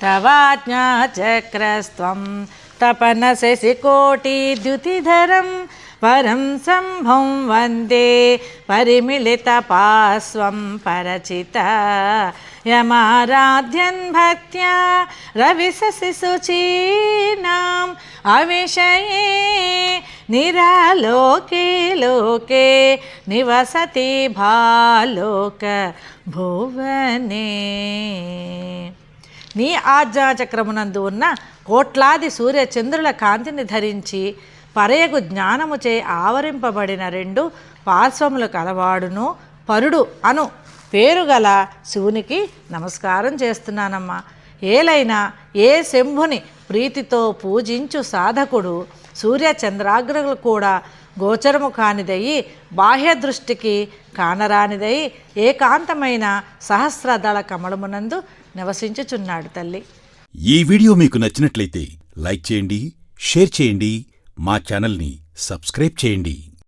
तवाज्ञाचक्रस्त्वं तपनशशिकोटिद्युतिधरं परं शम्भुं वन्दे परिमिलितपास्वं परचिता यमाराध्यन् भक्त्या रविशशिशुचीनाम् अविषये निरालोके लोके निवसति भालोक भुवने। నీ ఆజ్ఞాచక్రమునందు ఉన్న కోట్లాది సూర్యచంద్రుల కాంతిని ధరించి పరయగు జ్ఞానముచే ఆవరింపబడిన రెండు పార్శ్వములు కలవాడును పరుడు అను పేరుగల శివునికి నమస్కారం చేస్తున్నానమ్మా. ఏలైనా ఏ శంభుని ప్రీతితో పూజించు సాధకుడు సూర్యచంద్రాగ్రలు కూడా గోచరము కానిదయి బాహ్య దృష్టికి కానరానిదయి ఏకాంతమైన సహస్రదళ కమలమునందు నివసించుచున్నాడు తల్లి. ఈ వీడియో మీకు నచ్చినట్లయితే లైక్ చేయండి, షేర్ చేయండి, మా ఛానల్ని సబ్స్క్రైబ్ చేయండి.